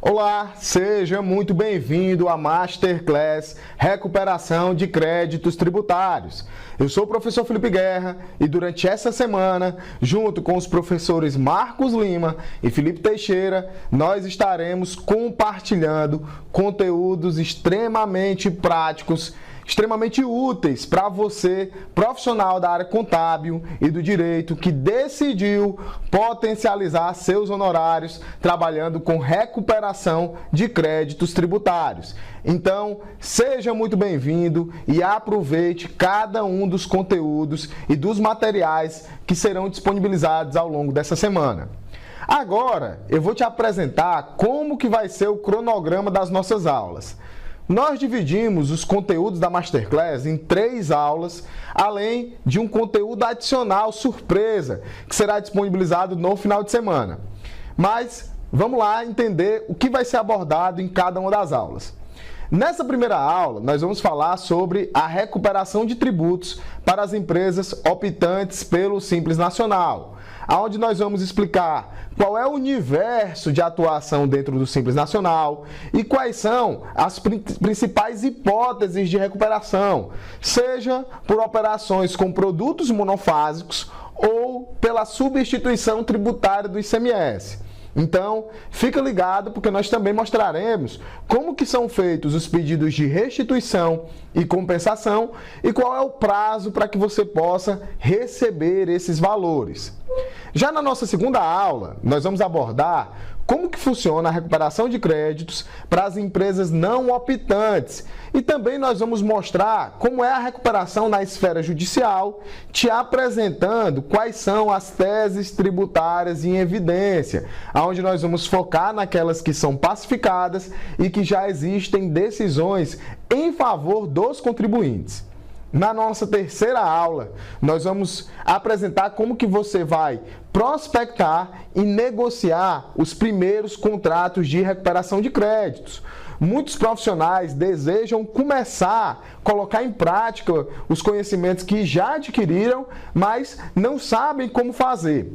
Olá, seja muito bem-vindo à Masterclass Recuperação de Créditos Tributários. Eu sou o professor Felipe Guerra e durante essa semana, junto com os professores Marcos Lima e Felipe Teixeira, nós estaremos compartilhando conteúdos extremamente práticos, extremamente úteis para você, profissional da área contábil e do direito, que decidiu potencializar seus honorários trabalhando com recuperação de créditos tributários. Então, seja muito bem-vindo e aproveite cada um dos conteúdos e dos materiais que serão disponibilizados ao longo dessa semana. Agora, eu vou te apresentar como que vai ser o cronograma das nossas aulas. Nós dividimos os conteúdos da Masterclass em 3 aulas, além de um conteúdo adicional surpresa, que será disponibilizado no final de semana. Mas vamos lá entender o que vai ser abordado em cada uma das aulas. Nessa primeira aula, nós vamos falar sobre a recuperação de tributos para as empresas optantes pelo Simples Nacional, onde nós vamos explicar qual é o universo de atuação dentro do Simples Nacional e quais são as principais hipóteses de recuperação, seja por operações com produtos monofásicos ou pela substituição tributária do ICMS. Então, fica ligado porque nós também mostraremos como que são feitos os pedidos de restituição e compensação e qual é o prazo para que você possa receber esses valores. Já na nossa segunda aula, nós vamos abordar como que funciona a recuperação de créditos para as empresas não optantes. E também nós vamos mostrar como é a recuperação na esfera judicial, te apresentando quais são as teses tributárias em evidência, onde nós vamos focar naquelas que são pacificadas e que já existem decisões em favor dos contribuintes. Na nossa terceira aula, nós vamos apresentar como que você vai prospectar e negociar os primeiros contratos de recuperação de créditos. Muitos profissionais desejam começar a colocar em prática os conhecimentos que já adquiriram, mas não sabem como fazer.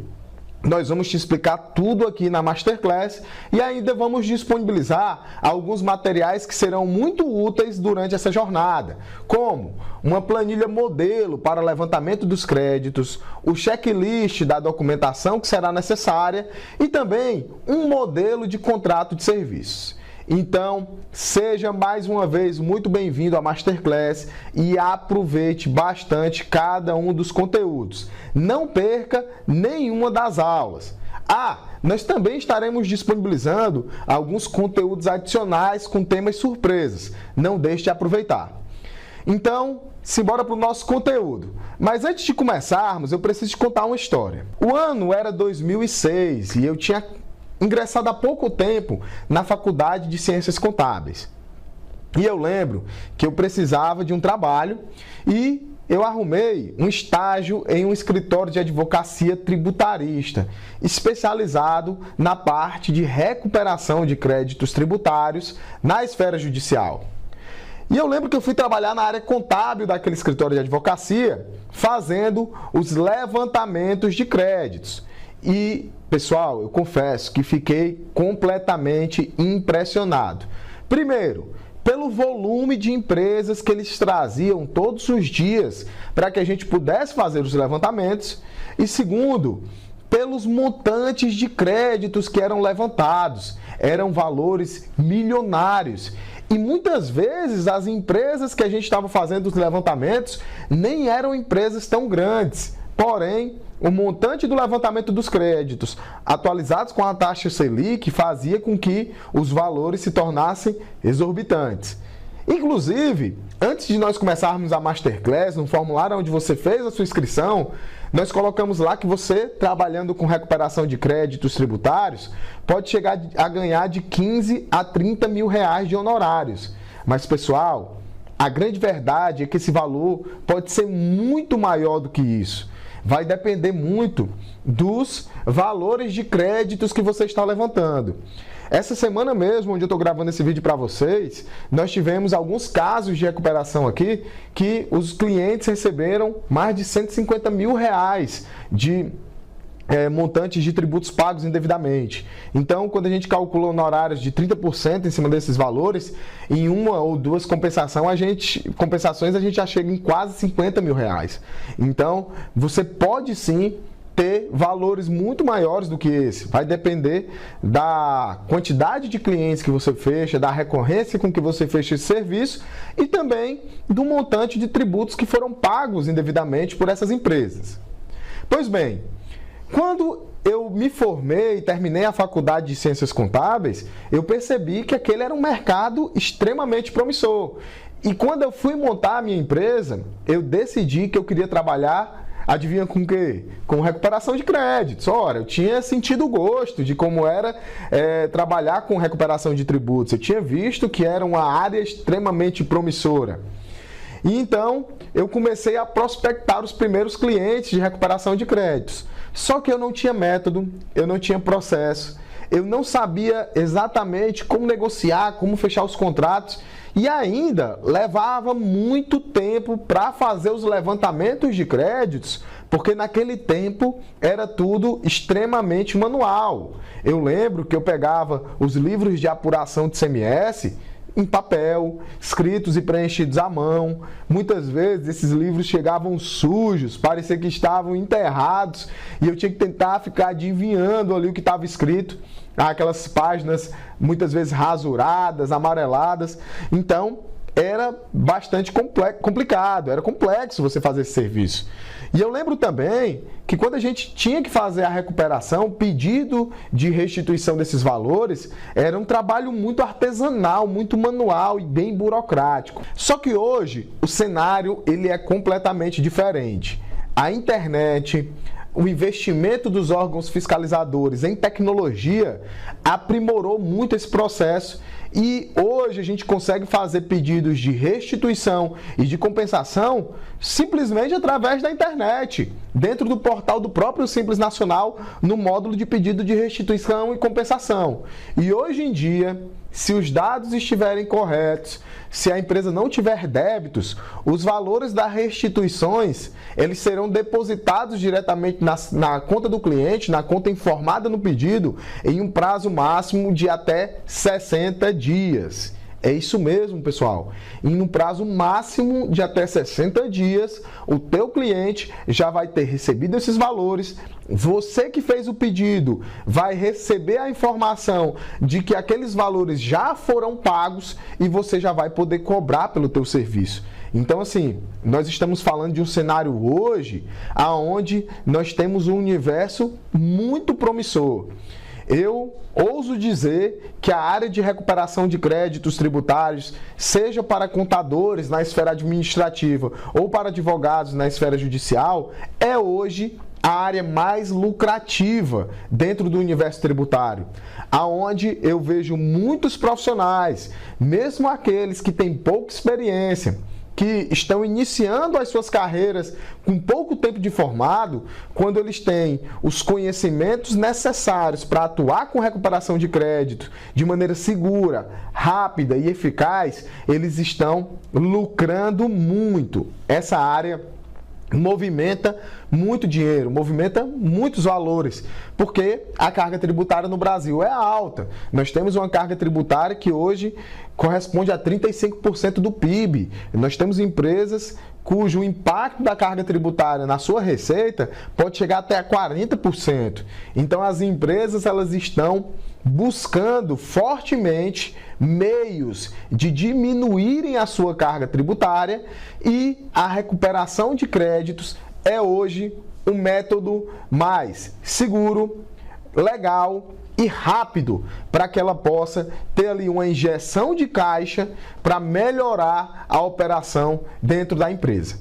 Nós vamos te explicar tudo aqui na Masterclass e ainda vamos disponibilizar alguns materiais que serão muito úteis durante essa jornada, como uma planilha modelo para levantamento dos créditos, o checklist da documentação que será necessária e também um modelo de contrato de serviços. Então, seja mais uma vez muito bem-vindo à Masterclass e aproveite bastante cada um dos conteúdos. Não perca nenhuma das aulas. Nós também estaremos disponibilizando alguns conteúdos adicionais com temas surpresas. Não deixe de aproveitar. Então, simbora para o nosso conteúdo. Mas antes de começarmos, eu preciso te contar uma história. O ano era 2006 e eu tinha ingressado há pouco tempo na Faculdade de Ciências Contábeis. E eu lembro que eu precisava de um trabalho e eu arrumei um estágio em um escritório de advocacia tributarista, especializado na parte de recuperação de créditos tributários na esfera judicial. E eu lembro que eu fui trabalhar na área contábil daquele escritório de advocacia, fazendo os levantamentos de créditos. E, pessoal, eu confesso que fiquei completamente impressionado. Primeiro, pelo volume de empresas que eles traziam todos os dias para que a gente pudesse fazer os levantamentos. E segundo, pelos montantes de créditos que eram levantados. Eram valores milionários. E muitas vezes as empresas que a gente estava fazendo os levantamentos nem eram empresas tão grandes. Porém, o montante do levantamento dos créditos atualizados com a taxa Selic fazia com que os valores se tornassem exorbitantes. Inclusive, antes de nós começarmos a Masterclass, no formulário onde você fez a sua inscrição, nós colocamos lá que você, trabalhando com recuperação de créditos tributários, pode chegar a ganhar de 15 a 30 mil reais de honorários. Mas, pessoal, a grande verdade é que esse valor pode ser muito maior do que isso. vai depender muito dos valores de créditos que você está levantando. Essa semana mesmo, onde eu estou gravando esse vídeo para vocês, nós tivemos alguns casos de recuperação aqui que os clientes receberam mais de R$150 mil de montantes de tributos pagos indevidamente. Então, quando a gente calcula honorários de 30% em cima desses valores, em uma ou duas compensações a gente já chega em quase R$50 mil. Então, você pode sim ter valores muito maiores do que esse. Vai depender da quantidade de clientes que você fecha, da recorrência com que você fecha esse serviço e também do montante de tributos que foram pagos indevidamente por essas empresas. Pois bem, quando eu me formei e terminei a faculdade de Ciências Contábeis, eu percebi que aquele era um mercado extremamente promissor. E quando eu fui montar a minha empresa, eu decidi que eu queria trabalhar, adivinha com o quê? Com recuperação de créditos. Ora, eu tinha sentido o gosto de como era trabalhar com recuperação de tributos. Eu tinha visto que era uma área extremamente promissora. E então, eu comecei a prospectar os primeiros clientes de recuperação de créditos. Só que eu não tinha método, eu não tinha processo, eu não sabia exatamente como negociar, como fechar os contratos e ainda levava muito tempo para fazer os levantamentos de créditos, porque naquele tempo era tudo extremamente manual. Eu lembro que eu pegava os livros de apuração de ICMS em papel, escritos e preenchidos à mão. Muitas vezes esses livros chegavam sujos, parecia que estavam enterrados, e eu tinha que tentar ficar adivinhando ali o que estava escrito. Aquelas páginas muitas vezes rasuradas, amareladas. Então, era bastante complicado, era complexo você fazer esse serviço. E eu lembro também que quando a gente tinha que fazer a recuperação, o pedido de restituição desses valores era um trabalho muito artesanal, muito manual e bem burocrático. Só que hoje o cenário ele é completamente diferente. A internet, o investimento dos órgãos fiscalizadores em tecnologia aprimorou muito esse processo e hoje a gente consegue fazer pedidos de restituição e de compensação simplesmente através da internet, dentro do portal do próprio Simples Nacional, no módulo de pedido de restituição e compensação. E hoje em dia, se os dados estiverem corretos, se a empresa não tiver débitos, os valores das restituições, eles serão depositados diretamente na conta do cliente, na conta informada no pedido, em um prazo máximo de até 60 dias. É isso mesmo, pessoal. Em um prazo máximo de até 60 dias, o teu cliente já vai ter recebido esses valores. Você que fez o pedido vai receber a informação de que aqueles valores já foram pagos e você já vai poder cobrar pelo teu serviço. Então, assim, nós estamos falando de um cenário hoje onde nós temos um universo muito promissor. Eu ouso dizer que a área de recuperação de créditos tributários, seja para contadores na esfera administrativa ou para advogados na esfera judicial, é hoje a área mais lucrativa dentro do universo tributário, aonde eu vejo muitos profissionais, mesmo aqueles que têm pouca experiência, que estão iniciando as suas carreiras com pouco tempo de formado, quando eles têm os conhecimentos necessários para atuar com recuperação de crédito de maneira segura, rápida e eficaz, eles estão lucrando muito. Essa área movimenta muito dinheiro, movimenta muitos valores, porque a carga tributária no Brasil é alta. Nós temos uma carga tributária que hoje corresponde a 35% do PIB. Nós temos empresas cujo impacto da carga tributária na sua receita pode chegar até a 40%. Então as empresas elas estão buscando fortemente meios de diminuírem a sua carga tributária e a recuperação de créditos é hoje um método mais seguro, legal e rápido para que ela possa ter ali uma injeção de caixa para melhorar a operação dentro da empresa.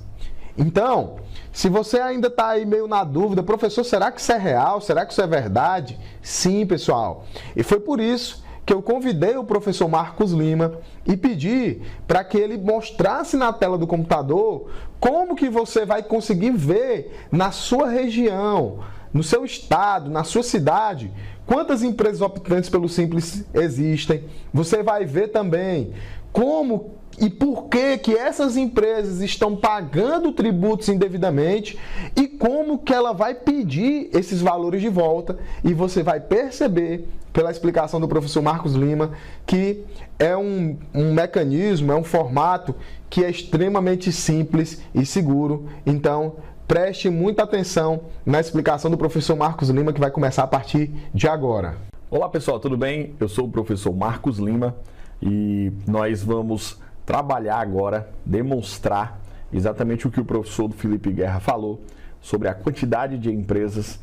Então, se você ainda está aí meio na dúvida, professor, será que isso é real? Será que isso é verdade? Sim, pessoal. E foi por isso que eu convidei o professor Marcos Lima e pedi para que ele mostrasse na tela do computador como que você vai conseguir ver na sua região, no seu estado, na sua cidade, quantas empresas optantes pelo Simples existem. Você vai ver também como e por que essas empresas estão pagando tributos indevidamente e como que ela vai pedir esses valores de volta. E você vai perceber, pela explicação do professor Marcos Lima, que é um mecanismo, é um formato que é extremamente simples e seguro. Então, preste muita atenção na explicação do professor Marcos Lima, que vai começar a partir de agora. Olá pessoal, tudo bem? Eu sou o professor Marcos Lima e nós vamos trabalhar agora, demonstrar exatamente o que o professor Felipe Guerra falou sobre a quantidade de empresas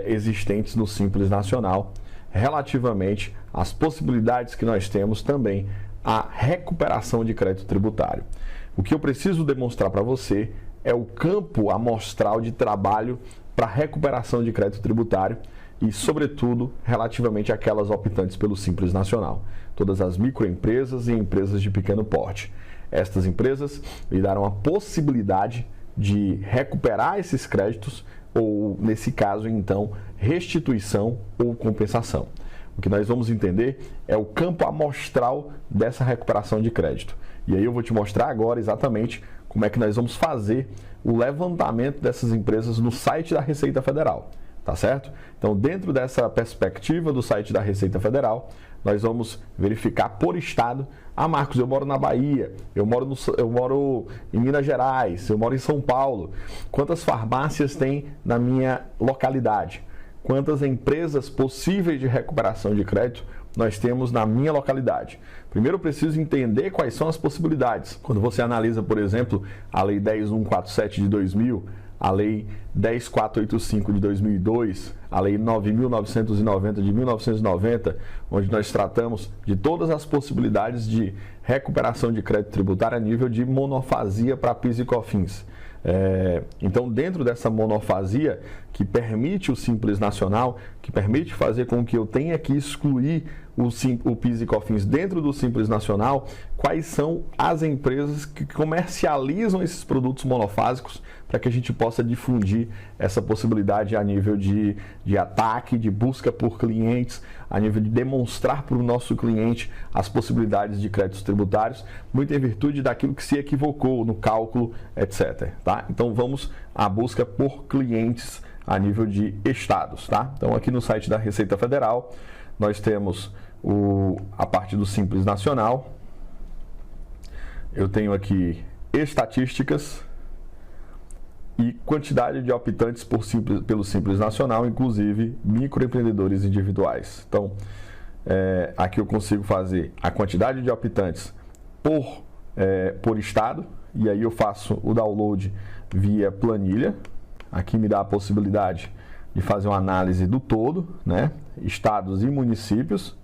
existentes no Simples Nacional, relativamente às possibilidades que nós temos também à recuperação de crédito tributário. O que eu preciso demonstrar para você é o campo amostral de trabalho para recuperação de crédito tributário e, sobretudo, relativamente àquelas optantes pelo Simples Nacional, todas as microempresas e empresas de pequeno porte. Estas empresas lhe darão a possibilidade de recuperar esses créditos ou, nesse caso, então, restituição ou compensação. O que nós vamos entender é o campo amostral dessa recuperação de crédito. E aí eu vou te mostrar agora exatamente como é que nós vamos fazer o levantamento dessas empresas no site da Receita Federal, tá certo? Então, dentro dessa perspectiva do site da Receita Federal, nós vamos verificar por estado. Ah, Marcos, eu moro na Bahia, eu moro em Minas Gerais, eu moro em São Paulo. Quantas farmácias tem na minha localidade? Quantas empresas possíveis de recuperação de crédito nós temos na minha localidade? Primeiro eu preciso entender quais são as possibilidades. Quando você analisa, por exemplo, a Lei 10.147 de 2000, a Lei 10.485 de 2002, a Lei 9.990 de 1990, onde nós tratamos de todas as possibilidades de recuperação de crédito tributário a nível de monofasia para PIS e COFINS. Então, dentro dessa monofasia que permite o Simples Nacional, que permite fazer com que eu tenha que excluir o PIS e COFINS dentro do Simples Nacional, quais são as empresas que comercializam esses produtos monofásicos para que a gente possa difundir essa possibilidade a nível de ataque, de busca por clientes, a nível de demonstrar para o nosso cliente as possibilidades de créditos tributários, muito em virtude daquilo que se equivocou no cálculo, etc. Tá? Então vamos à busca por clientes a nível de estados. Tá? Então aqui no site da Receita Federal nós temos a parte do Simples Nacional. Eu tenho aqui estatísticas e quantidade de optantes pelo Simples Nacional, inclusive microempreendedores individuais. Então, aqui eu consigo fazer a quantidade de optantes por estado, e aí eu faço o download via planilha. Aqui me dá a possibilidade de fazer uma análise do todo, né? Estados e municípios.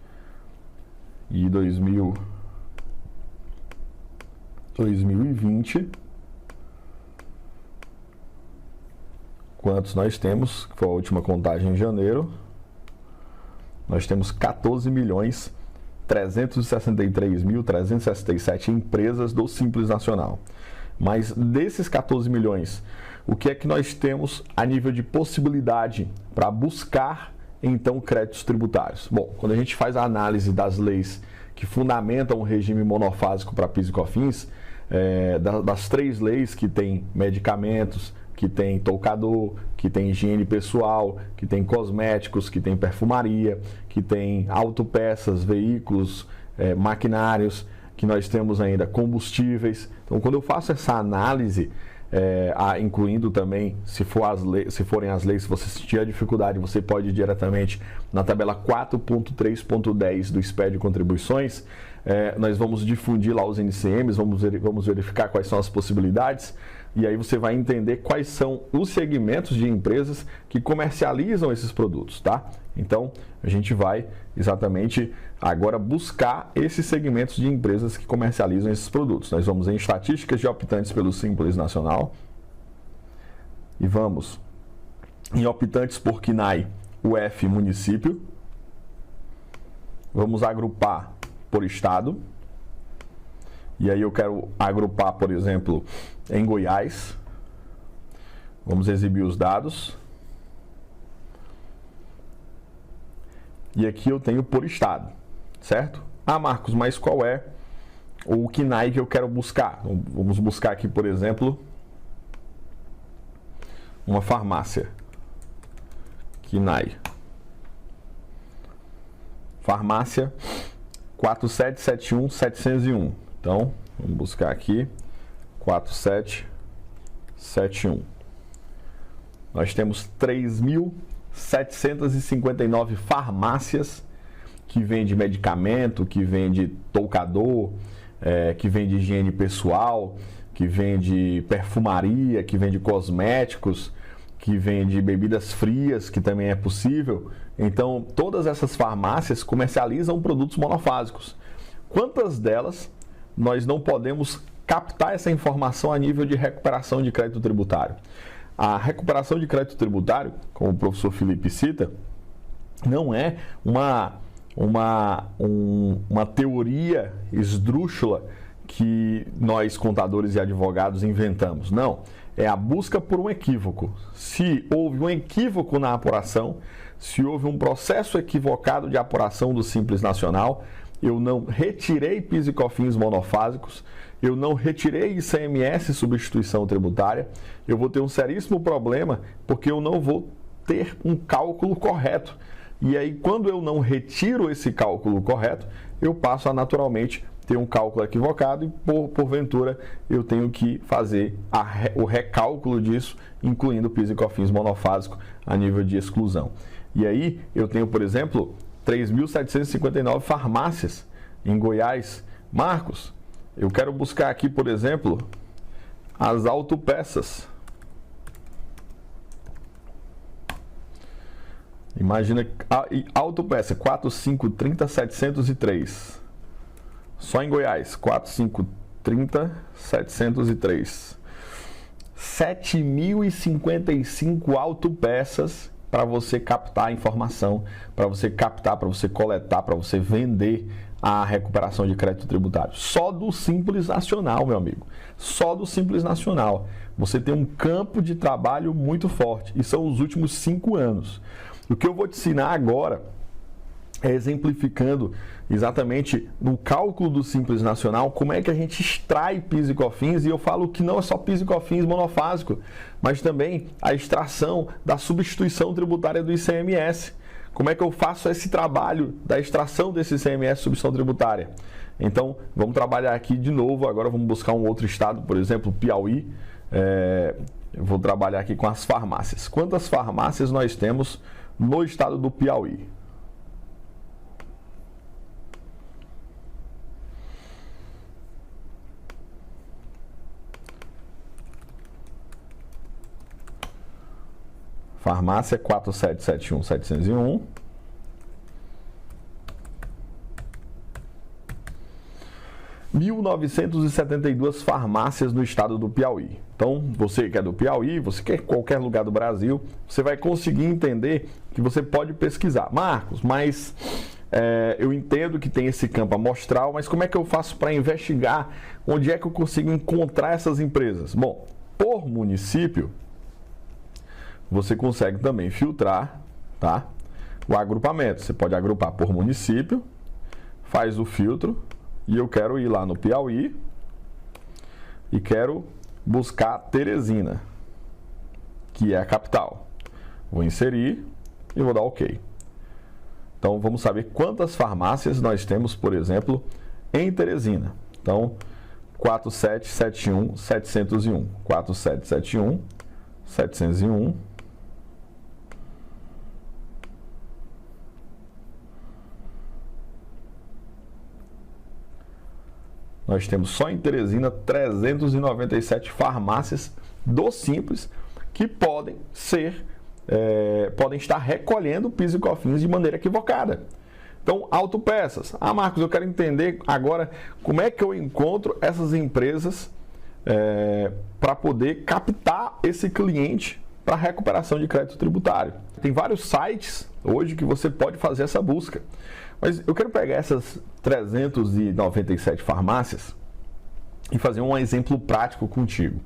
E 2020, quantos nós temos? Foi a última contagem em janeiro. Nós temos 14.363.367 empresas do Simples Nacional. Mas desses 14 milhões, o que é que nós temos a nível de possibilidade para buscar então créditos tributários? Bom, quando a gente faz a análise das leis que fundamentam o regime monofásico para PIS e COFINS, das três leis que tem medicamentos, que tem toucador, que tem higiene pessoal, que tem cosméticos, que tem perfumaria, que tem autopeças, veículos, maquinários, que nós temos ainda combustíveis. Então, quando eu faço essa análise, incluindo também, se forem as leis, se você tiver dificuldade, você pode ir diretamente na tabela 4.3.10 do SPED de contribuições. Nós vamos difundir lá os NCMs, vamos verificar quais são as possibilidades, e aí você vai entender quais são os segmentos de empresas que comercializam esses produtos, tá? Então, a gente vai exatamente agora buscar esses segmentos de empresas que comercializam esses produtos. Nós vamos em estatísticas de optantes pelo Simples Nacional e vamos em optantes por CNAE, UF município. vamos agrupar por estado. E aí eu quero agrupar, por exemplo, em Goiás. Vamos exibir os dados. E aqui eu tenho por estado, certo? Ah, Marcos, mas qual é o KNAI que eu quero buscar? Vamos buscar aqui, por exemplo, uma farmácia. KNAI. Farmácia 4771-701. Então, vamos buscar aqui 4771. Nós temos 3.759 farmácias que vende medicamento, que vende toucador, que vende higiene pessoal, que vende perfumaria, que vende cosméticos, que vende bebidas frias, que também é possível. Então, todas essas farmácias comercializam produtos monofásicos. Quantas delas nós não podemos captar essa informação a nível de recuperação de crédito tributário? A recuperação de crédito tributário, como o professor Felipe cita, não é uma teoria esdrúxula que nós, contadores e advogados, inventamos. Não, é a busca por um equívoco. Se houve um equívoco na apuração, se houve um processo equivocado de apuração do Simples Nacional, eu não retirei PIS e COFINS monofásicos, eu não retirei ICMS substituição tributária, eu vou ter um seríssimo problema porque eu não vou ter um cálculo correto. E aí, quando eu não retiro esse cálculo correto, eu passo a naturalmente ter um cálculo equivocado e, porventura, eu tenho que fazer o recálculo disso, incluindo PIS e COFINS monofásico a nível de exclusão. E aí, eu tenho, por exemplo, 3.759 farmácias em Goiás. Marcos, eu quero buscar aqui, por exemplo, as autopeças. Imagina, autopeça 4530-703. Só em Goiás, 4530-703. 7.055 autopeças para você captar a informação, para você captar, para você coletar, para você vender a recuperação de crédito tributário. Só do Simples Nacional, meu amigo. Só do Simples Nacional. Você tem um campo de trabalho muito forte. E são os últimos 5 anos. O que eu vou te ensinar agora é exemplificando exatamente no cálculo do Simples Nacional como é que a gente extrai PIS e COFINS, e eu falo que não é só PIS e COFINS monofásico, mas também a extração da substituição tributária do ICMS. Como é que eu faço esse trabalho da extração desse ICMS substituição tributária? Então, vamos trabalhar aqui de novo, agora vamos buscar um outro estado, por exemplo, Piauí. Eu vou trabalhar aqui com as farmácias. Quantas farmácias nós temos no estado do Piauí? Farmácia 4771-701. R$ 1.972 farmácias no estado do Piauí. Então, você que é do Piauí, você que é qualquer lugar do Brasil, você vai conseguir entender que você pode pesquisar. Marcos, mas eu entendo que tem esse campo amostral, mas como é que eu faço para investigar onde é que eu consigo encontrar essas empresas? Bom, por município, você consegue também filtrar, tá, o agrupamento. Você pode agrupar por município, faz o filtro, e eu quero ir lá no Piauí e quero buscar Teresina, que é a capital. Vou inserir e vou dar OK. Então, vamos saber quantas farmácias nós temos, por exemplo, em Teresina. Então, 4771-701. 4771-701. Nós temos só em Teresina 397 farmácias do Simples que podem estar recolhendo PIS e COFINS de maneira equivocada. Então, autopeças. Ah, Marcos, eu quero entender agora como é que eu encontro essas empresas para poder captar esse cliente para recuperação de crédito tributário. Tem vários sites hoje que você pode fazer essa busca. Mas eu quero pegar essas 397 farmácias e fazer um exemplo prático contigo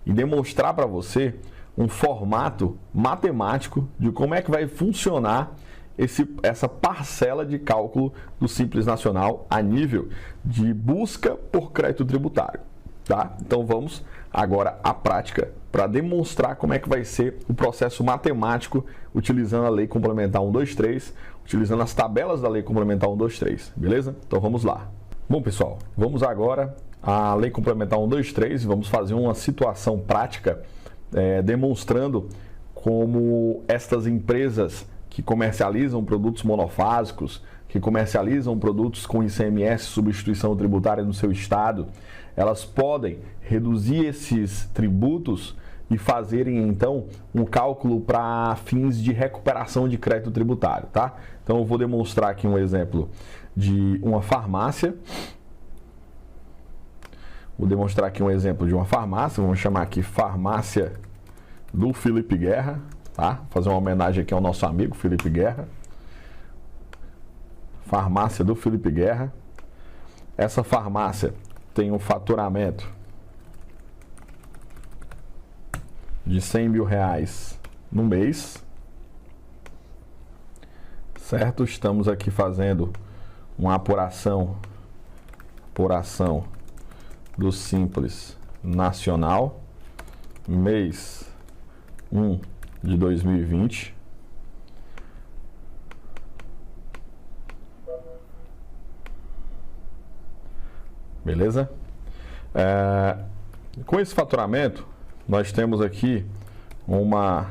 e demonstrar para você um formato matemático de como é que vai funcionar essa parcela de cálculo do Simples Nacional a nível de busca por crédito tributário, tá? Então vamos agora à prática para demonstrar como é que vai ser o processo matemático utilizando a Lei Complementar 123, utilizando as tabelas da Lei Complementar 123, beleza? Então vamos lá. Bom, pessoal, vamos agora à Lei Complementar 123 e vamos fazer uma situação prática demonstrando como estas empresas que comercializam produtos monofásicos, que comercializam produtos com ICMS, substituição tributária no seu estado, elas podem reduzir esses tributos e fazerem então um cálculo para fins de recuperação de crédito tributário, tá? Então eu vou demonstrar aqui um exemplo de uma farmácia. Vou demonstrar aqui um exemplo de uma farmácia, vamos chamar aqui Farmácia do Felipe Guerra, tá? Fazer uma homenagem aqui ao nosso amigo Felipe Guerra. Farmácia do Felipe Guerra. Essa farmácia tem um faturamento de R$100 mil no mês, certo? Estamos aqui fazendo uma apuração do Simples Nacional, mês 1 de 2020. Beleza? Com esse faturamento, nós temos aqui uma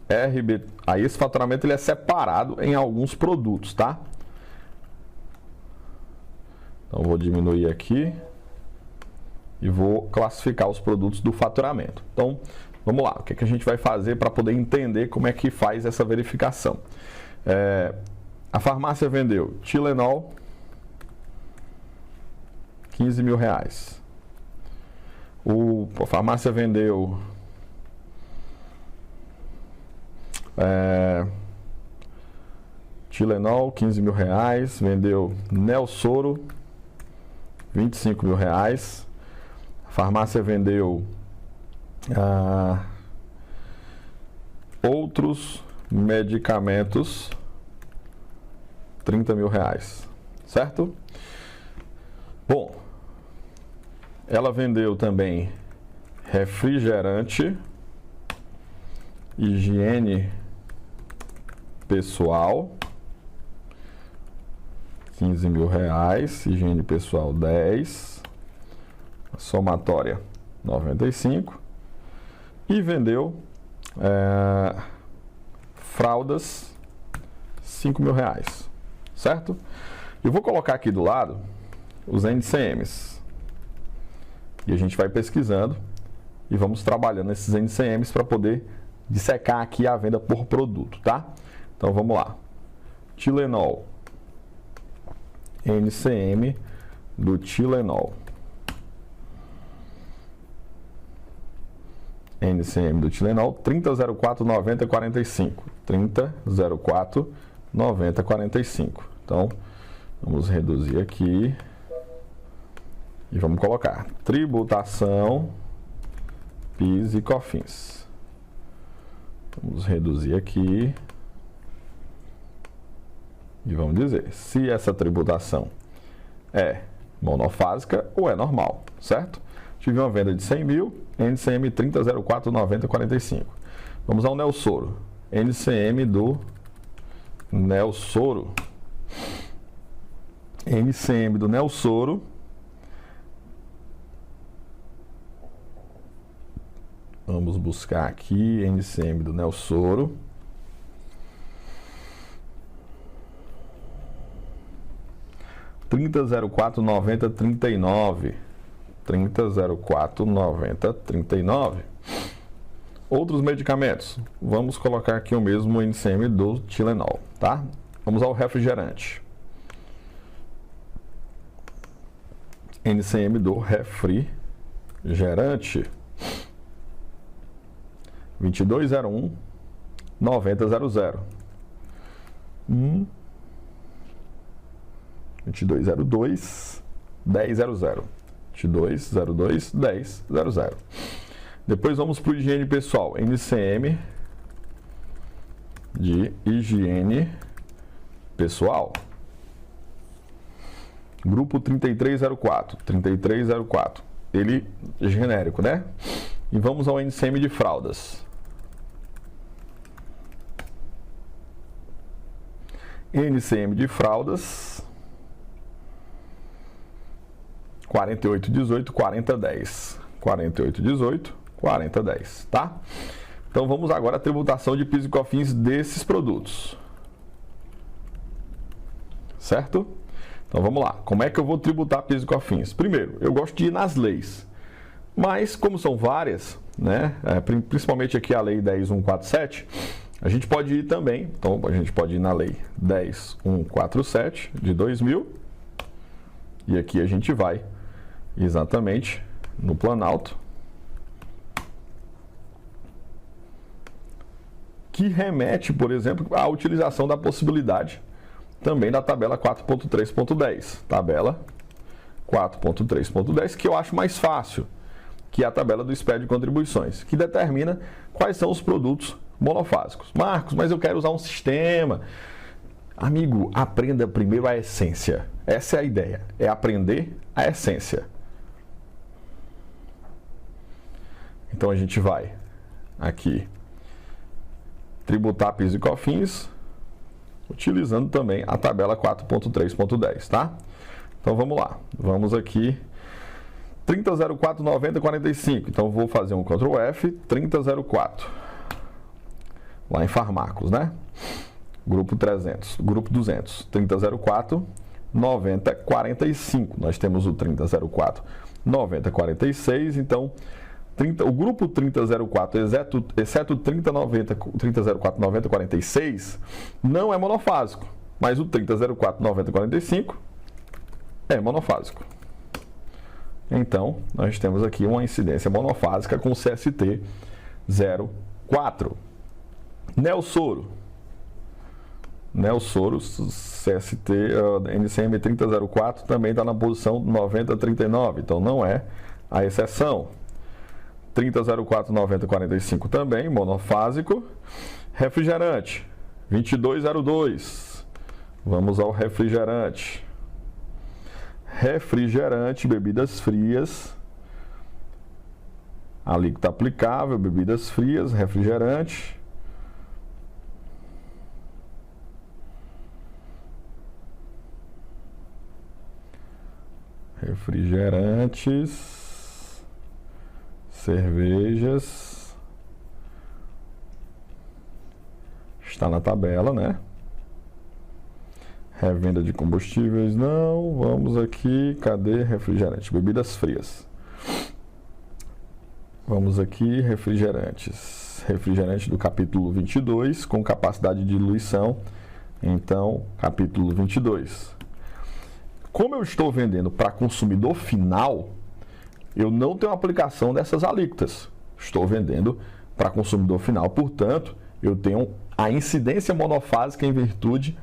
RB. Aí esse faturamento ele é separado em alguns produtos, tá? Então vou diminuir aqui e vou classificar os produtos do faturamento. Então, vamos lá. O que é que a gente vai fazer para poder entender como é que faz essa verificação? A farmácia vendeu Tilenol, R$15 mil. A farmácia vendeu Tilenol, R$15 mil. Vendeu Nelsoro, R$25 mil. A farmácia vendeu outros medicamentos, R$30 mil, certo? Bom, ela vendeu também refrigerante, higiene pessoal, R$15 mil, higiene pessoal 10, somatória 95, e vendeu fraldas R$5 mil, certo? Eu vou colocar aqui do lado os NCMs e a gente vai pesquisando e vamos trabalhando esses NCMs para poder dissecar aqui a venda por produto, tá? Então vamos lá. Tilenol, NCM do Tilenol. NCM do Tilenol, 30049045. 30049045. Então, vamos reduzir aqui e vamos colocar tributação, PIS e COFINS. Vamos reduzir aqui e vamos dizer se essa tributação é monofásica ou é normal, certo? Tive uma venda de 100 mil, NCM 30049045. Vamos ao Nelsoro. NCM do Nelsoro. NCM do Nelsoro. Vamos buscar aqui NCM do Nelsoro. R$30.04.90.39. 30049039. Outros medicamentos. Vamos colocar aqui o mesmo NCM do Tilenol, tá? Vamos ao refrigerante. NCM do refrigerante. 2201 9000. 2202 1000. 2202 1000. Depois vamos para o higiene pessoal. NCM de higiene pessoal. Grupo 3304. 3304. Ele é genérico, né? E vamos ao NCM de fraldas. NCM de fraldas 4818 4010. 4818 4010, tá? Então vamos agora à tributação de PIS e COFINS desses produtos. Certo? Então vamos lá. Como é que eu vou tributar PIS e COFINS? Primeiro, eu gosto de ir nas leis. Mas como são várias, né? Principalmente aqui a lei 10147, a gente pode ir também. Então a gente pode ir na lei 10147 de 2000. E aqui a gente vai exatamente no Planalto, que remete, por exemplo, à utilização da possibilidade também da tabela 4.3.10. Tabela 4.3.10, que eu acho mais fácil, que é a tabela do SPED de contribuições, que determina quais são os produtos monofásicos. Marcos, mas eu quero usar um sistema. Amigo, aprenda primeiro a essência. Essa é a ideia, é aprender a essência. Então a gente vai aqui tributar PIS e COFINS, utilizando também a tabela 4.3.10, tá? Então vamos lá, vamos aqui 3004 90 45. Então vou fazer um Ctrl F, 3004. Lá em Farmacos, né? Grupo 300, grupo 200, 3004 90 45. Nós temos o 3004 90 46, então o grupo 3004, exceto 3004 90 46, não é monofásico, mas o 3004 90 45 é monofásico. Então, nós temos aqui uma incidência monofásica com CST 04. Nelsoro, CST, NCM 3004 também está na posição 9039, então não é a exceção. 3004 90 45 também, monofásico. Refrigerante, 2202. Vamos ao refrigerante. Refrigerante, bebidas frias. Alíquota aplicável, bebidas frias, refrigerante. Refrigerantes. Cervejas. Está na tabela, né? Revenda de combustíveis, não. Vamos aqui, cadê refrigerante? Bebidas frias. Vamos aqui, refrigerantes. Refrigerante do capítulo 22, com capacidade de diluição. Então, capítulo 22. Como eu estou vendendo para consumidor final, eu não tenho aplicação dessas alíquotas. Estou vendendo para consumidor final, portanto, eu tenho a incidência monofásica em virtude,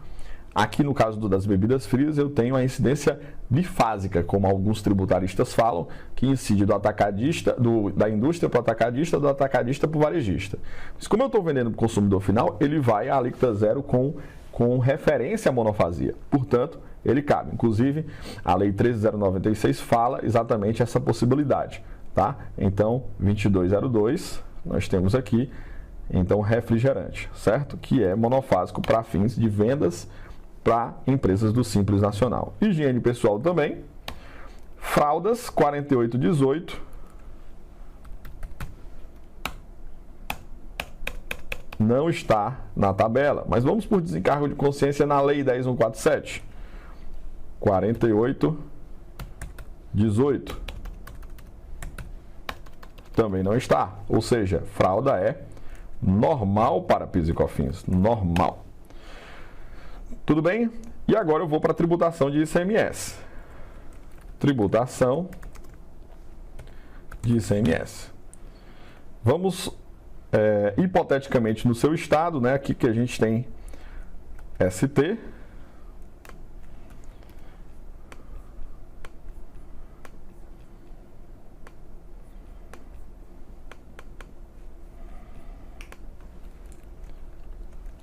aqui no caso das bebidas frias, eu tenho a incidência bifásica, como alguns tributaristas falam, que incide do atacadista, da indústria para o atacadista, do atacadista para o varejista. Mas como eu estou vendendo para o consumidor final, ele vai a alíquota zero com referência à monofasia. Portanto, ele cabe. Inclusive, a Lei 13.096 fala exatamente essa possibilidade, tá? Então, 2202, nós temos aqui, então, refrigerante, certo? Que é monofásico para fins de vendas para empresas do Simples Nacional. Higiene pessoal também. Fraldas, 4818. Não está na tabela, mas vamos por desencargo de consciência na Lei 10.147. 4818. Também não está. Ou seja, fralda é normal para PIS e COFINS. Normal. Tudo bem? E agora eu vou para a tributação de ICMS. Tributação de ICMS. Vamos, hipoteticamente, no seu estado, né? Aqui que a gente tem ST.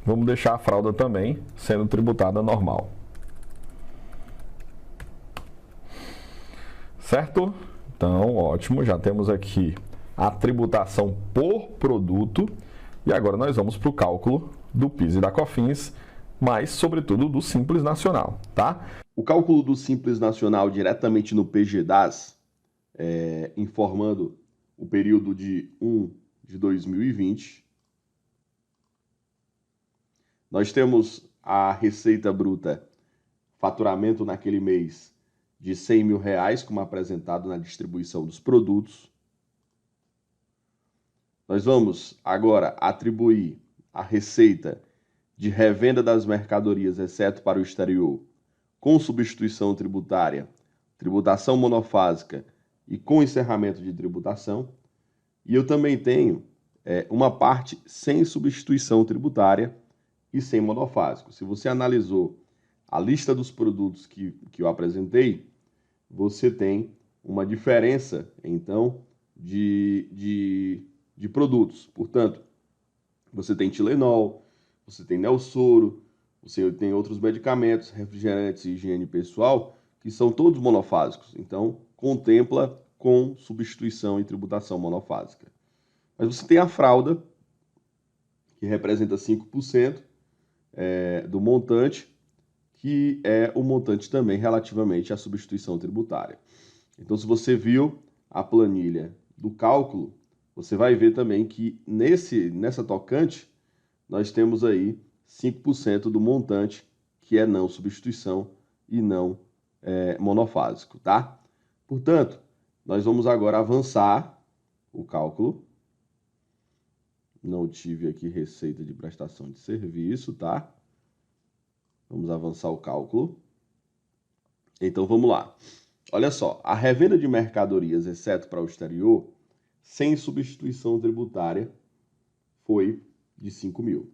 vamos deixar a fralda também sendo tributada normal. Certo? Então, ótimo, já temos aqui a tributação por produto e agora nós vamos para o cálculo do PIS e da COFINS, mas, sobretudo, do Simples Nacional, tá? O cálculo do Simples Nacional diretamente no PGDAS, informando o período de 1 de 2020, nós temos a receita bruta, faturamento naquele mês de R$100 mil, como apresentado na distribuição dos produtos. Nós vamos agora atribuir a receita de revenda das mercadorias, exceto para o exterior, com substituição tributária, tributação monofásica e com encerramento de tributação. E eu também tenho uma parte sem substituição tributária e sem monofásico. Se você analisou a lista dos produtos que eu apresentei, você tem uma diferença, então, de produtos. Portanto, você tem Tilenol, você tem Nelsoro, você tem outros medicamentos, refrigerantes e higiene pessoal, que são todos monofásicos. Então, contempla com substituição e tributação monofásica. Mas você tem a fralda, que representa 5% do montante, que é o montante também relativamente à substituição tributária. Então, se você viu a planilha do cálculo, você vai ver também que nessa tocante, nós temos aí 5% do montante que é não substituição e não monofásico, tá? Portanto, nós vamos agora avançar o cálculo. Não tive aqui receita de prestação de serviço, tá? Vamos avançar o cálculo. Então, vamos lá. Olha só, a revenda de mercadorias, exceto para o exterior, sem substituição tributária, foi de R$5 mil.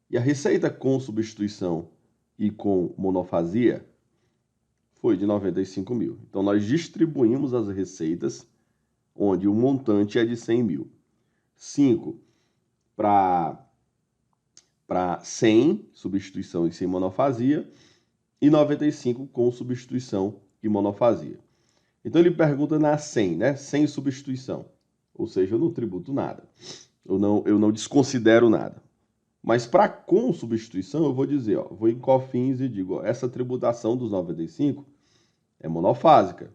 E a receita com substituição e com monofasia foi de R$95 mil. Então, nós distribuímos as receitas onde o montante é de R$100 mil. 5 para sem substituição e sem monofasia e 95 com substituição e monofasia. Então, ele pergunta na 100, né? Sem substituição. Ou seja, eu não tributo nada. Eu não desconsidero nada. Mas para com substituição, eu vou dizer, vou em COFINS e digo, essa tributação dos 95 é monofásica.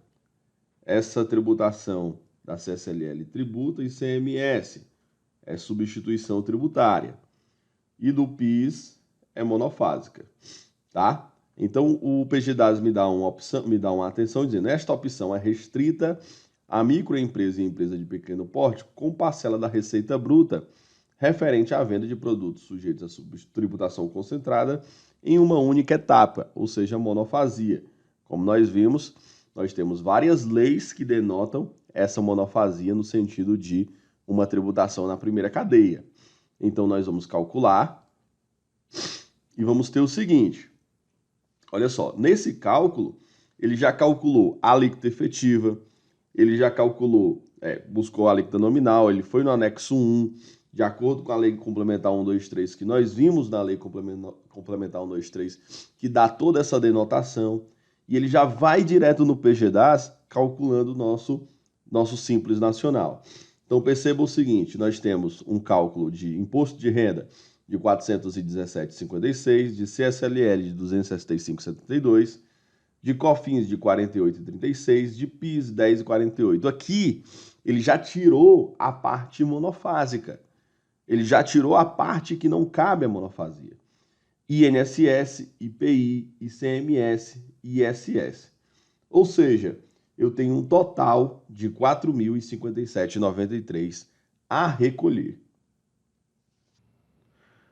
Essa tributação da CSLL tributa ICMS, é substituição tributária. E do PIS é monofásica, tá? Então, o PGDAS me dá uma atenção dizendo, esta opção é restrita a microempresa e empresa de pequeno porte com parcela da receita bruta referente à venda de produtos sujeitos à tributação concentrada em uma única etapa, ou seja, monofasia. Como nós vimos, nós temos várias leis que denotam essa monofasia no sentido de uma tributação na primeira cadeia. Então, nós vamos calcular e vamos ter o seguinte. Olha só, nesse cálculo, ele já calculou a alíquota efetiva, ele já calculou, buscou a alíquota nominal, ele foi no anexo 1, de acordo com a Lei Complementar 123, que nós vimos na Lei Complementar 123, que dá toda essa denotação, e ele já vai direto no PGDAS calculando o nosso Simples Nacional. Então, perceba o seguinte, nós temos um cálculo de imposto de renda de 417,56, de CSLL de 265,72, de COFINS de 48,36, de PIS 10,48. Aqui, ele já tirou a parte monofásica. Ele já tirou a parte que não cabe à monofasia. INSS, IPI, ICMS e ISS. Ou seja, eu tenho um total de R$ 4.057,93 a recolher.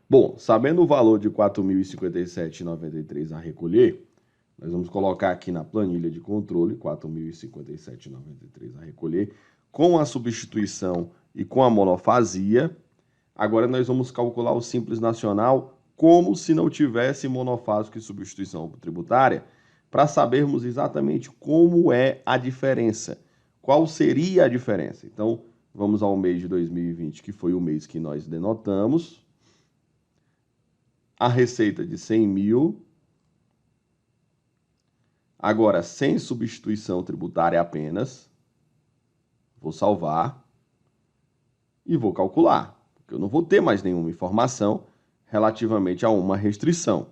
Bom, sabendo o valor de R$ 4.057,93 a recolher, nós vamos colocar aqui na planilha de controle, R$ 4.057,93 a recolher, com a substituição e com a monofasia. Agora nós vamos calcular o Simples Nacional como se não tivesse monofásico e substituição tributária, para sabermos exatamente como é a diferença, qual seria a diferença. Então, Vamos ao mês de 2020, que foi o mês que nós denotamos. A receita de 100 mil. Agora, sem substituição tributária apenas. Vou salvar e vou calcular, porque eu não vou ter mais nenhuma informação relativamente a uma restrição.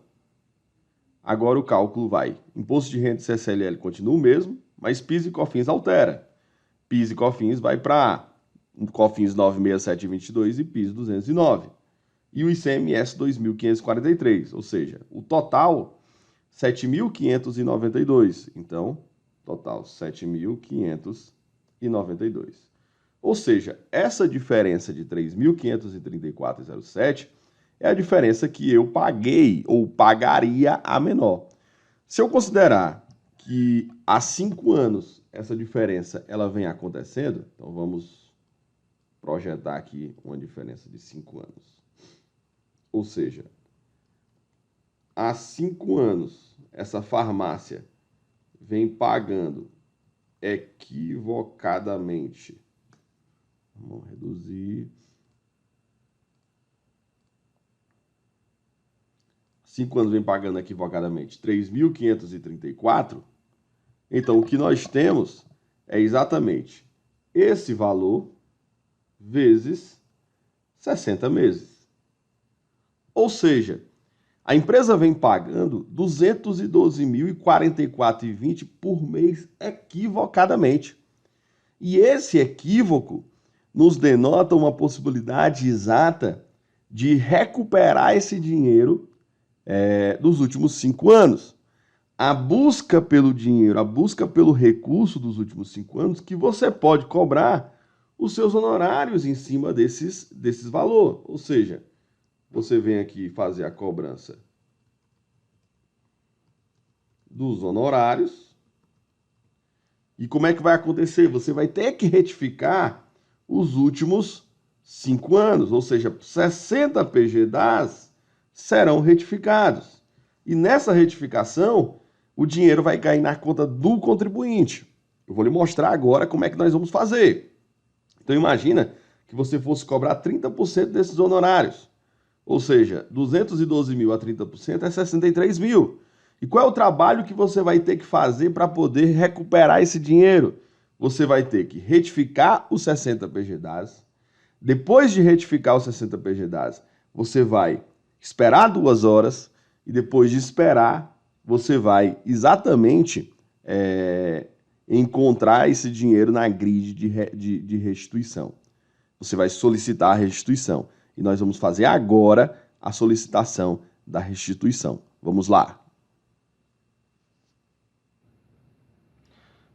Agora o cálculo vai. Imposto de renda e CCLL continua o mesmo, mas PIS e COFINS altera. PIS e COFINS vai para COFINS 96722 e PIS 209. E o ICMS 2.543, ou seja, o total 7.592. Então, total 7.592. Ou seja, essa diferença de 3.534,07 é a diferença que eu paguei ou pagaria a menor. Se eu considerar que há 5 anos essa diferença ela vem acontecendo, então vamos projetar aqui uma diferença de 5 anos. Ou seja, há 5 anos essa farmácia vem pagando equivocadamente. Vamos reduzir. 5 anos vem pagando equivocadamente 3.534. Então, o que nós temos é exatamente esse valor vezes 60 meses. Ou seja, a empresa vem pagando R$ 212.044,20 por mês equivocadamente. E esse equívoco nos denota uma possibilidade exata de recuperar esse dinheiro dos últimos 5 anos. A busca pelo dinheiro, a busca pelo recurso dos últimos 5 anos, que você pode cobrar os seus honorários em cima desses valores. Ou seja, você vem aqui fazer a cobrança dos honorários. E como é que vai acontecer? Você vai ter que retificar os últimos 5 anos, ou seja, 60 PGDAs serão retificados. E nessa retificação, o dinheiro vai cair na conta do contribuinte. Eu vou lhe mostrar agora como é que nós vamos fazer. Então imagina que você fosse cobrar 30% desses honorários. Ou seja, 212 mil a 30% é 63 mil. E qual é o trabalho que você vai ter que fazer para poder recuperar esse dinheiro? Você vai ter que retificar os 60 PGDAs. Depois de retificar os 60 PGDAs, você vai esperar 2 horas e depois de esperar, você vai exatamente encontrar esse dinheiro na grid de restituição. Você vai solicitar a restituição. E nós vamos fazer agora a solicitação da restituição. Vamos lá.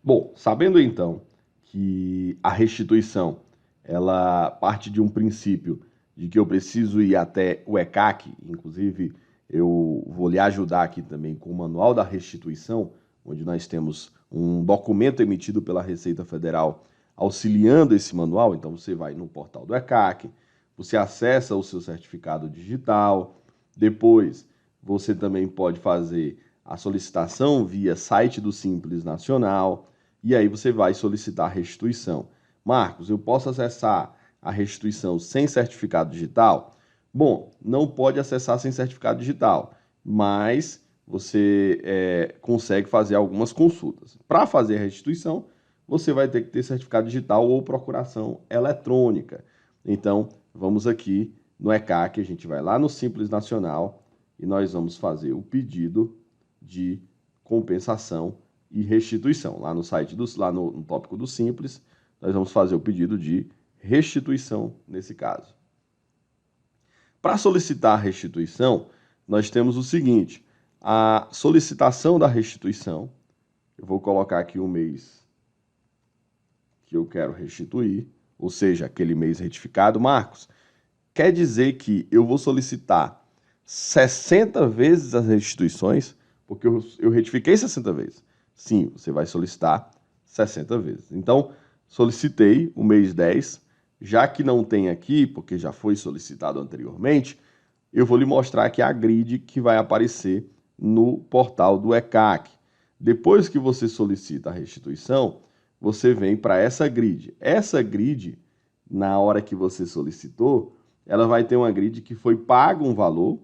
Bom, sabendo então que a restituição ela parte de um princípio de que eu preciso ir até o ECAC, inclusive eu vou lhe ajudar aqui também com o Manual da Restituição, onde nós temos um documento emitido pela Receita Federal auxiliando esse manual. Então você vai no portal do ECAC, você acessa o seu certificado digital, depois você também pode fazer a solicitação via site do Simples Nacional, e aí você vai solicitar a restituição. Marcos, eu posso acessar a restituição sem certificado digital? Bom, não pode acessar sem certificado digital, mas você consegue fazer algumas consultas. Para fazer a restituição, você vai ter que ter certificado digital ou procuração eletrônica. Então, vamos aqui no ECAC, a gente vai lá no Simples Nacional e nós vamos fazer o pedido de compensação e restituição. Lá no site, lá no tópico do Simples, nós vamos fazer o pedido de restituição nesse caso. Para solicitar a restituição, nós temos o seguinte: a solicitação da restituição, eu vou colocar aqui o mês que eu quero restituir, ou seja, aquele mês retificado. Marcos, quer dizer que eu vou solicitar 60 vezes as restituições, porque eu retifiquei 60 vezes. Sim, você vai solicitar 60 vezes. Então, solicitei o mês 10, já que não tem aqui, porque já foi solicitado anteriormente, eu vou lhe mostrar aqui a grid que vai aparecer no portal do ECAC. Depois que você solicita a restituição, você vem para essa grid. Essa grid na hora que você solicitou, ela vai ter uma grid que foi pago um valor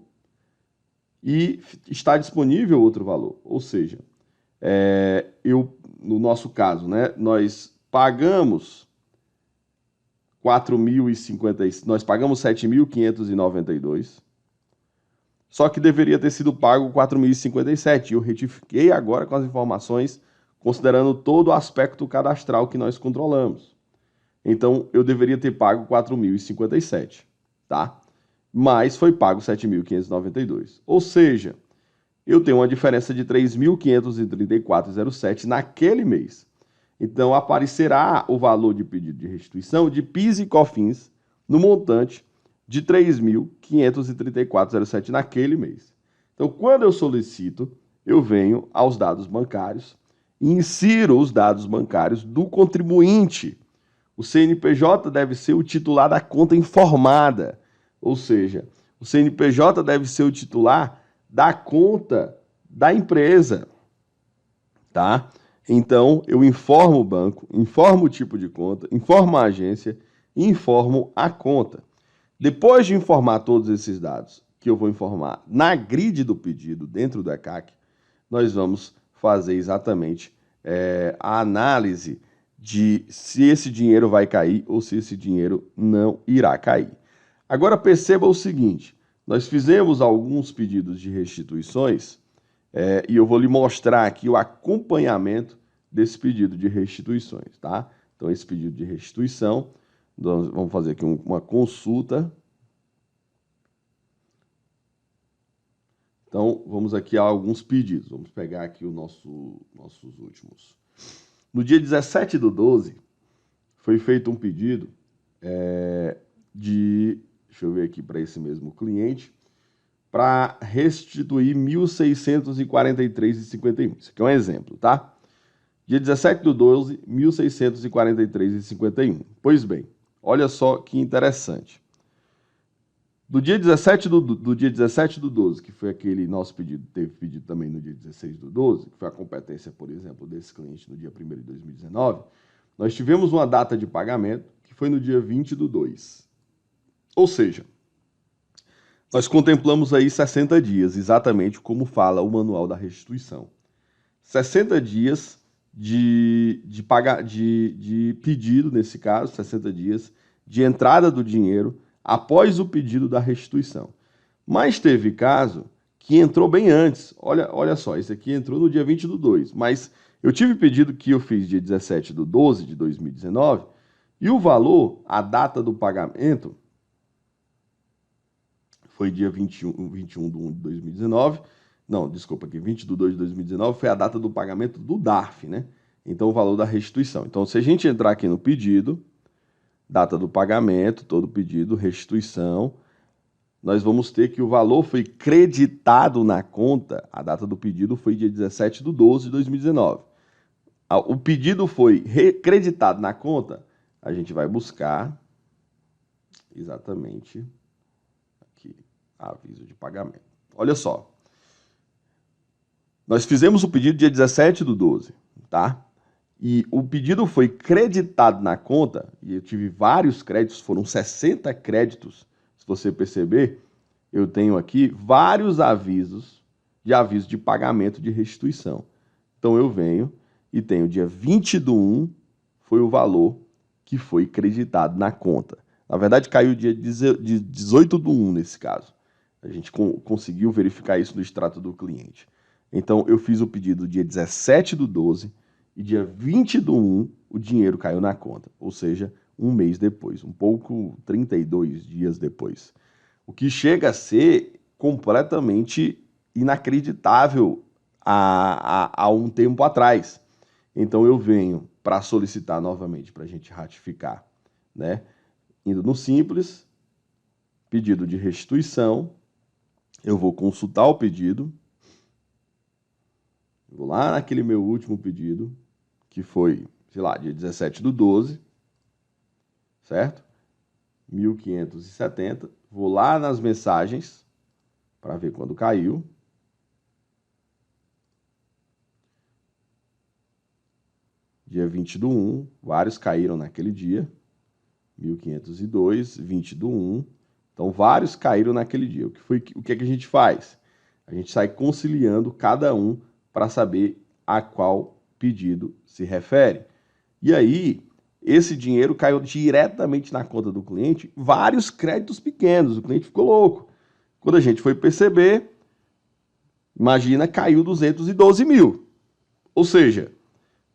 e está disponível outro valor. Ou seja, no nosso caso, né, nós pagamos 4.050, nós pagamos 7.592, só que deveria ter sido pago 4.057. Eu retifiquei agora com as informações, considerando todo o aspecto cadastral que nós controlamos. Então, eu deveria ter pago 4.057, tá? Mas foi pago 7.592. Ou seja, eu tenho uma diferença de 3.534,07 naquele mês. Então, aparecerá o valor de pedido de restituição de PIS e COFINS no montante de 3.534,07 naquele mês. Então, quando eu solicito, eu venho aos dados bancários e insiro os dados bancários do contribuinte. O CNPJ deve ser o titular da conta informada, ou seja, o CNPJ deve ser o titular da conta da empresa, tá? Então, eu informo o banco, informo o tipo de conta, informo a agência e informo a conta. Depois de informar todos esses dados, que eu vou informar na grid do pedido, dentro do ECAC, nós vamos fazer exatamente a análise de se esse dinheiro vai cair ou se esse dinheiro não irá cair. Agora perceba o seguinte, nós fizemos alguns pedidos de restituições e eu vou lhe mostrar aqui o acompanhamento desse pedido de restituições, tá? Então, esse pedido de restituição, nós vamos fazer aqui uma consulta. Então, vamos aqui a alguns pedidos. Vamos pegar aqui os nossos últimos. No dia 17/12, foi feito um pedido deixa eu ver aqui para esse mesmo cliente, para restituir R$ 1.643,51. Isso aqui é um exemplo, tá? Dia 17/12, R$ 1.643,51. Pois bem, olha só que interessante. Do dia 17/12, que foi aquele nosso pedido, teve pedido também no dia 16/12, que foi a competência, por exemplo, desse cliente no dia 1º de 2019, nós tivemos uma data de pagamento que foi no dia 20/2. Ou seja, nós contemplamos aí 60 dias, exatamente como fala o manual da restituição. 60 dias de pedido, nesse caso, 60 dias de entrada do dinheiro após o pedido da restituição. Mas teve caso que entrou bem antes. Olha só, esse aqui entrou no dia 20/2, mas eu tive pedido que eu fiz dia 17/12 de 2019 e o valor, a data do pagamento, foi dia 21/1 de 2019. Não, desculpa aqui, 20/2 de 2019 foi a data do pagamento do DARF, né? Então, o valor da restituição. Então, se a gente entrar aqui no pedido, data do pagamento, todo pedido, restituição, nós vamos ter que o valor foi creditado na conta, a data do pedido foi dia 17/12 de 2019. O pedido foi creditado na conta, a gente vai buscar exatamente aqui, aviso de pagamento. Olha só, nós fizemos o pedido dia 17/12, tá? E o pedido foi creditado na conta, e eu tive vários créditos, foram 60 créditos. Se você perceber, eu tenho aqui vários aviso de pagamento de restituição. Então, eu venho e tenho dia 20/1, foi o valor que foi creditado na conta. Na verdade, caiu dia 18/1 nesse caso. A gente conseguiu verificar isso no extrato do cliente. Então, eu fiz o pedido dia 17/12, e dia 20/1 o dinheiro caiu na conta, ou seja, um mês depois, 32 dias depois. O que chega a ser completamente inacreditável há um tempo atrás. Então eu venho para solicitar novamente para a gente ratificar, né? Indo no Simples, pedido de restituição, eu vou consultar o pedido, vou lá naquele meu último pedido, que foi, sei lá, dia 17/12, certo? 1.570. Vou lá nas mensagens para ver quando caiu. Dia 20/1, vários caíram naquele dia. 1.502, 20/1. Então, vários caíram naquele dia. O que é que a gente faz? A gente sai conciliando cada um para saber a qual pedido se refere. E aí, esse dinheiro caiu diretamente na conta do cliente, vários créditos pequenos, o cliente ficou louco. Quando a gente foi perceber, imagina, caiu 212 mil. Ou seja,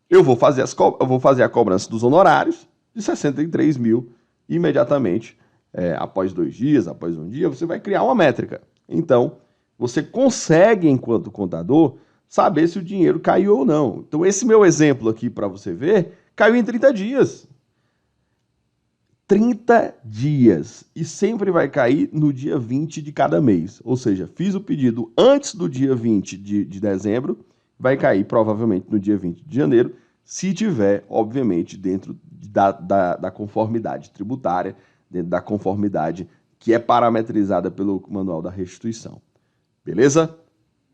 eu vou fazer a cobrança dos honorários de 63 mil imediatamente, após 2 dias, após um dia, você vai criar uma métrica. Então, você consegue, enquanto contador, saber se o dinheiro caiu ou não. Então, esse meu exemplo aqui, para você ver, caiu em 30 dias. 30 dias. E sempre vai cair no dia 20 de cada mês. Ou seja, fiz o pedido antes do dia 20 de dezembro, vai cair provavelmente no dia 20 de janeiro, se tiver, obviamente, dentro da conformidade tributária, dentro da conformidade que é parametrizada pelo Manual da Restituição. Beleza?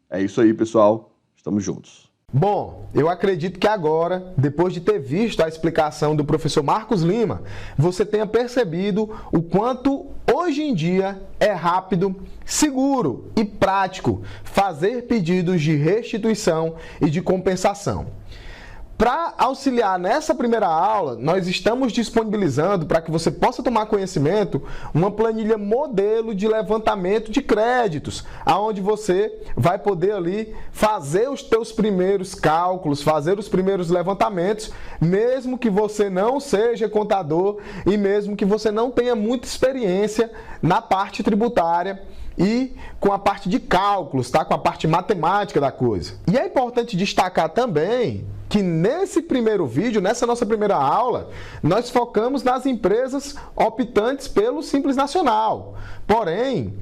É isso aí, pessoal. Estamos juntos. Bom, eu acredito que agora, depois de ter visto a explicação do professor Marcos Lima, você tenha percebido o quanto hoje em dia é rápido, seguro e prático fazer pedidos de restituição e de compensação. Para auxiliar nessa primeira aula, nós estamos disponibilizando, para que você possa tomar conhecimento, uma planilha modelo de levantamento de créditos, aonde você vai poder ali fazer os teus primeiros cálculos, fazer os primeiros levantamentos, mesmo que você não seja contador e mesmo que você não tenha muita experiência na parte tributária e com a parte de cálculos, tá? Com a parte matemática da coisa. E é importante destacar também que nesse primeiro vídeo, nessa nossa primeira aula, nós focamos nas empresas optantes pelo Simples Nacional. Porém,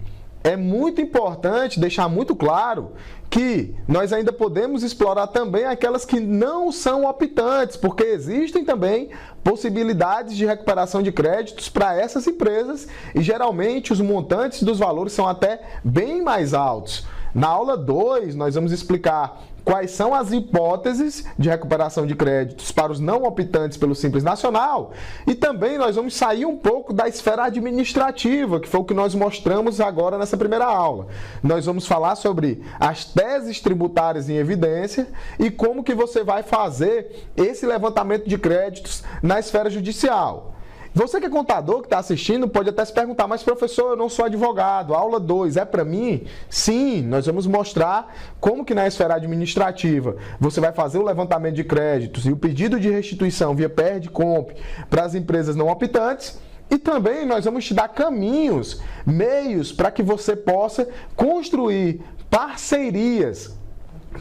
é muito importante deixar muito claro que nós ainda podemos explorar também aquelas que não são optantes, porque existem também possibilidades de recuperação de créditos para essas empresas e geralmente os montantes dos valores são até bem mais altos. Na aula 2, nós vamos explicar quais são as hipóteses de recuperação de créditos para os não optantes pelo Simples Nacional e também nós vamos sair um pouco da esfera administrativa, que foi o que nós mostramos agora nessa primeira aula. Nós vamos falar sobre as teses tributárias em evidência e como que você vai fazer esse levantamento de créditos na esfera judicial. Você que é contador, que está assistindo, pode até se perguntar, mas professor, eu não sou advogado, a aula 2 é para mim? Sim, nós vamos mostrar como que na esfera administrativa você vai fazer o levantamento de créditos e o pedido de restituição via PERD-COMP para as empresas não optantes. E também nós vamos te dar caminhos, meios para que você possa construir parcerias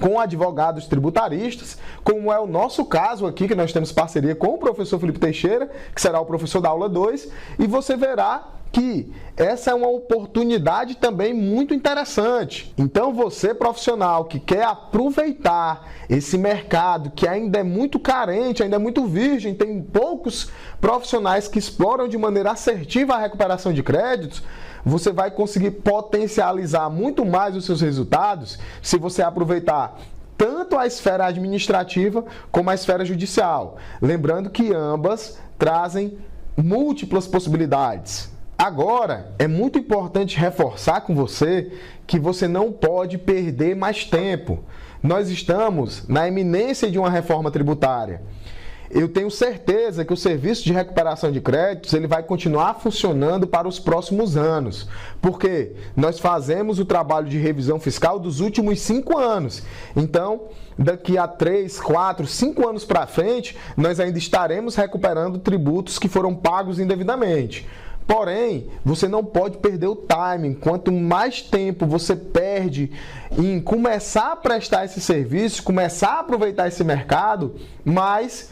com advogados tributaristas, como é o nosso caso aqui, que nós temos parceria com o professor Felipe Teixeira, que será o professor da aula 2, e você verá que essa é uma oportunidade também muito interessante. Então você, profissional, que quer aproveitar esse mercado que ainda é muito carente, ainda é muito virgem, tem poucos profissionais que exploram de maneira assertiva a recuperação de créditos, você vai conseguir potencializar muito mais os seus resultados se você aproveitar tanto a esfera administrativa como a esfera judicial. Lembrando que ambas trazem múltiplas possibilidades. Agora, é muito importante reforçar com você que você não pode perder mais tempo. Nós estamos na iminência de uma reforma tributária. Eu tenho certeza que o serviço de recuperação de créditos ele vai continuar funcionando para os próximos anos, porque nós fazemos o trabalho de revisão fiscal dos últimos 5 anos. Então, daqui a 3, 4, 5 anos para frente, nós ainda estaremos recuperando tributos que foram pagos indevidamente. Porém, você não pode perder o timing. Quanto mais tempo você perde em começar a prestar esse serviço, começar a aproveitar esse mercado, mais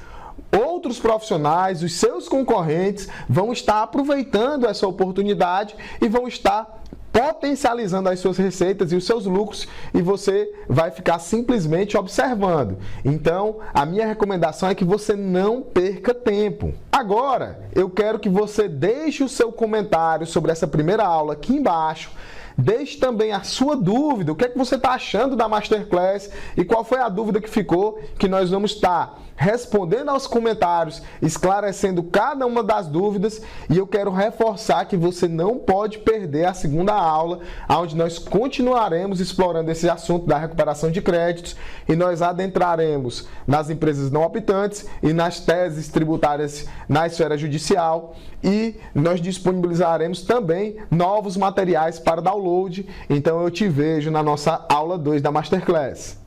outros profissionais, os seus concorrentes, vão estar aproveitando essa oportunidade e vão estar potencializando as suas receitas e os seus lucros e você vai ficar simplesmente observando. Então, a minha recomendação é que você não perca tempo. Agora, eu quero que você deixe o seu comentário sobre essa primeira aula aqui embaixo. Deixe também a sua dúvida, o que é que você está achando da Masterclass e qual foi a dúvida que ficou, que nós vamos estar respondendo aos comentários, esclarecendo cada uma das dúvidas, e eu quero reforçar que você não pode perder a segunda aula, onde nós continuaremos explorando esse assunto da recuperação de créditos e nós adentraremos nas empresas não optantes e nas teses tributárias na esfera judicial, e nós disponibilizaremos também novos materiais para download. Então eu te vejo na nossa aula 2 da Masterclass.